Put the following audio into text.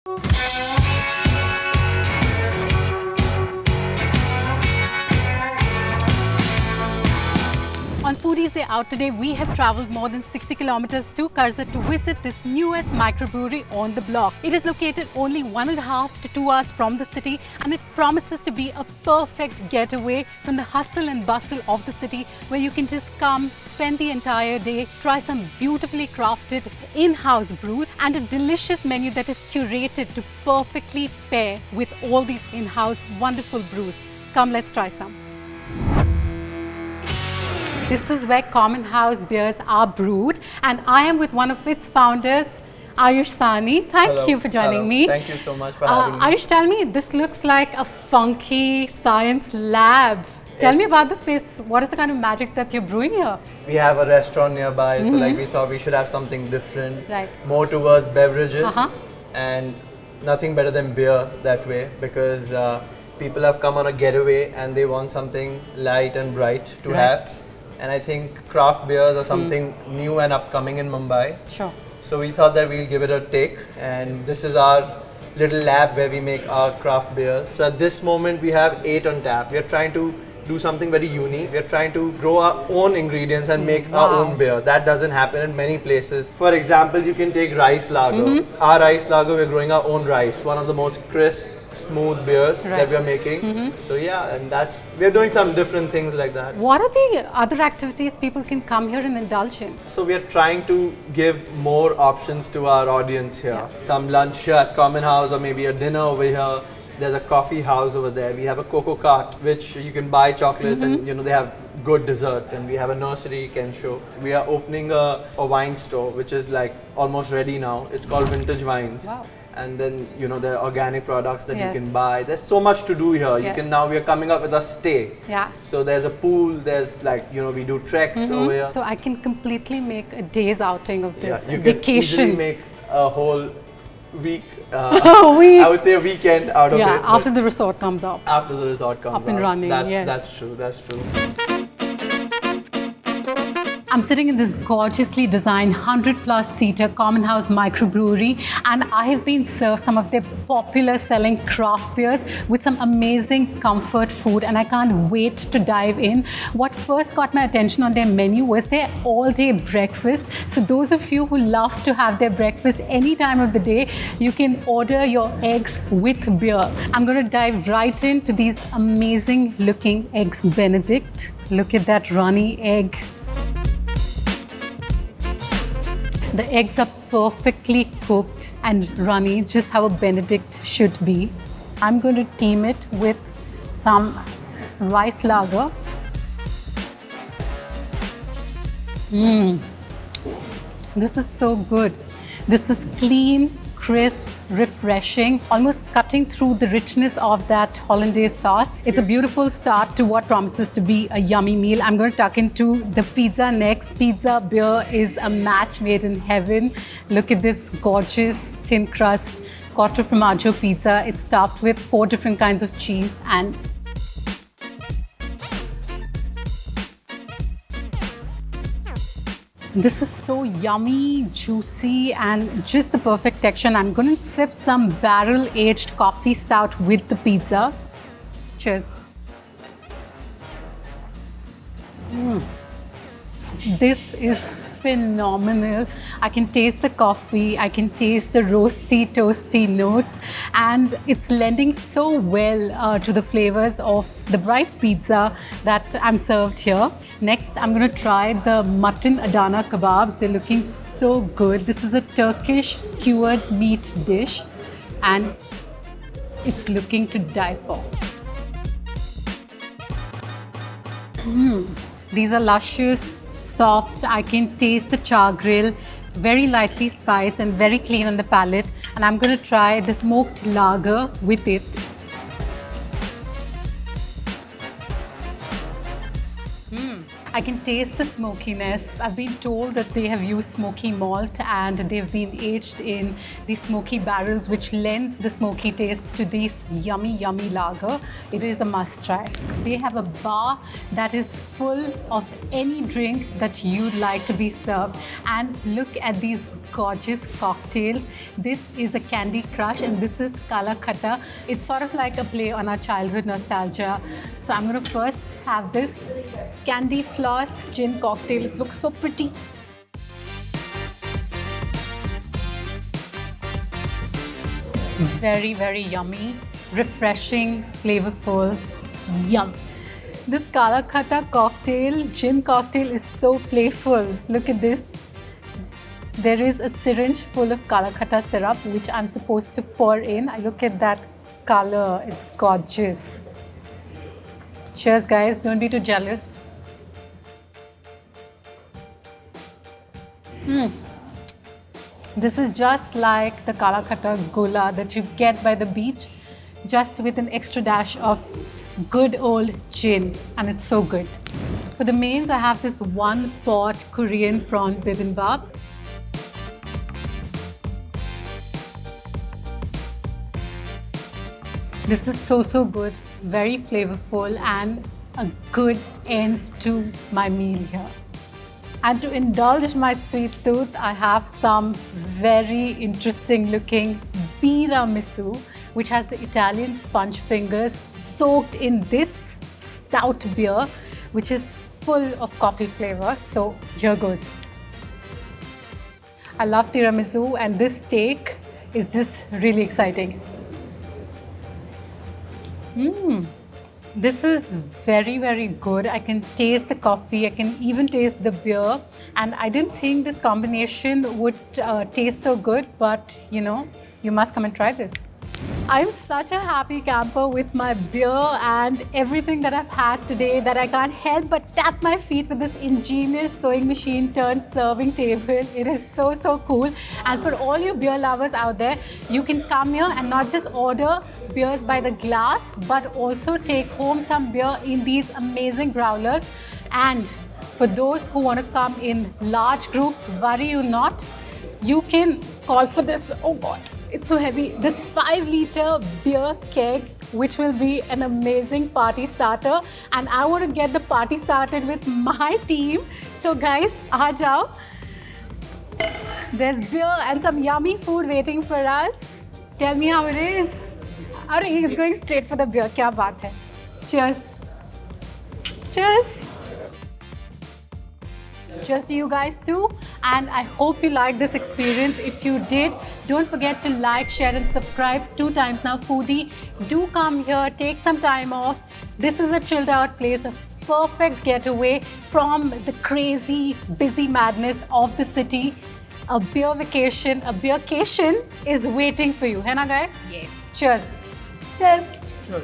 On Foodie's Day Out today, we have traveled more than 60 kilometers to Karjat to visit this newest microbrewery on the block. It is located only 1.5 to 2 hours from the city, and it promises to be a perfect getaway from the hustle and bustle of the city, where you can just come, spend the entire day, try some beautifully crafted in-house brews and a delicious menu that is curated to perfectly pair with all these in-house wonderful brews. Come, let's try some. This is where common house beers are brewed, and I am with one of its founders, Ayush Sani. Thank you for joining me. Thank you so much for having me. Ayush, tell me, this looks like a funky science lab. Tell me about this place. What is the kind of magic that you're brewing here? We have a restaurant nearby, so we thought we should have something different, Right. more towards beverages, and nothing better than beer that way, because people have come on a getaway and they want something light and bright to have. And I think craft beers are something new and upcoming in Mumbai. Sure. So we thought that we'll give it a take, and this is our little lab where we make our craft beers. So at this moment we have 8 on tap. We are trying to do something very unique. We are trying to grow our own ingredients and make our own beer. That doesn't happen in many places. For example, you can take rice lager. Our rice lager, we're growing our own rice. One of the most crisp, smooth beers that we are making. So yeah, and we're doing some different things like that. What are the other activities people can come here and indulge in? So we are trying to give more options to our audience here. Some lunch here at Common House, or maybe a dinner over here. There's a coffee house over there. We have a cocoa cart, which you can buy chocolates, and they have good desserts. And we have a nursery can show. We are opening a wine store, which is like almost ready now. It's called Vintage Wines. Wow. And then the organic products that you can buy. There's so much to do here. You can now, we are coming up with a stay. Yeah. So there's a pool, there's we do treks over here. So I can completely make a day's outing of this You can Day-cation. easily make a whole week, A week. I would say a weekend out of it. Yeah, after the resort comes up. After the resort comes Up and running, yes. That's true, that's true. I'm sitting in this gorgeously designed 100+ seater common house microbrewery, and I have been served some of their popular selling craft beers with some amazing comfort food, and I can't wait to dive in. What first got my attention on their menu was their all-day breakfast. So those of you who love to have their breakfast any time of the day, you can order your eggs with beer. I'm going to dive right into these amazing looking eggs Benedict. Look at that runny egg. The eggs are perfectly cooked and runny, just how a Benedict should be. I'm going to team it with some rice lager. This is so good. This is clean, crisp, refreshing, almost cutting through the richness of that hollandaise sauce. It's a beautiful start to what promises to be a yummy meal. I'm going to tuck into the pizza next. Pizza beer is a match made in heaven. Look at this gorgeous thin crust quattro formaggio pizza. It's topped with 4 different kinds of cheese, and this is so yummy, juicy, and just the perfect texture. And I'm going to sip some barrel-aged coffee stout with the pizza. Cheers. This is phenomenal. I can taste the coffee, I can taste the roasty, toasty notes, and it's lending so well to the flavors of the bright pizza that I'm served here. Next, I'm going to try the Mutton Adana Kebabs. They're looking so good. This is a Turkish skewered meat dish, and it's looking to die for. These are luscious, soft. I can taste the char grill, very lightly spiced and very clean on the palate. And I'm going to try the smoked lager with it. I can taste the smokiness. I've been told that they have used smoky malt and they've been aged in these smoky barrels, which lends the smoky taste to this yummy, yummy lager. It is a must try. They have a bar that is full of any drink that you'd like to be served. And look at these gorgeous cocktails. This is a Candy Crush and this is Kala Khatta. It's sort of like a play on our childhood nostalgia. So I'm going to first have this Candy Floss gin cocktail. It looks so pretty. It's very, very yummy, refreshing, flavorful. Yum. This Kala Khatta cocktail, gin cocktail is so playful. Look at this. There is a syringe full of Kala Khatta syrup which I'm supposed to pour in. I look at that color, it's gorgeous. Cheers guys, don't be too jealous. This is just like the Kala Khatta Gula that you get by the beach, just with an extra dash of good old gin, and it's so good. For the mains, I have this one pot Korean prawn bibimbap. This is so good, very flavorful and a good end to my meal here. And to indulge my sweet tooth, I have some very interesting looking tiramisu, which has the Italian sponge fingers soaked in this stout beer, which is full of coffee flavor. So here goes. I love tiramisu and this take is just really exciting. This is very, very good. I can taste the coffee, I can even taste the beer, and I didn't think this combination would taste so good, but you know, you must come and try this. I'm such a happy camper with my beer and everything that I've had today that I can't help but tap my feet with this ingenious sewing machine turned serving table. It is so cool. And for all you beer lovers out there, you can come here and not just order beers by the glass, but also take home some beer in these amazing growlers. And for those who want to come in large groups, worry you not, you can call for this, oh God, it's so heavy, this 5-liter beer keg, which will be an amazing party starter. And I want to get the party started with my team. So guys, aa jao. There's beer and some yummy food waiting for us. Tell me how it is. Oh, he's going straight for the beer. Kya baat hai. Cheers. Cheers. Cheers to you guys too, and I hope you liked this experience. If you did, don't forget to like, share and subscribe 2 times now. Foodie, do come here, take some time off. This is a chilled out place, a perfect getaway from the crazy busy madness of the city. A beer vacation, a beer-cation is waiting for you. Hai na guys? Yes. Cheers. Cheers. Sure.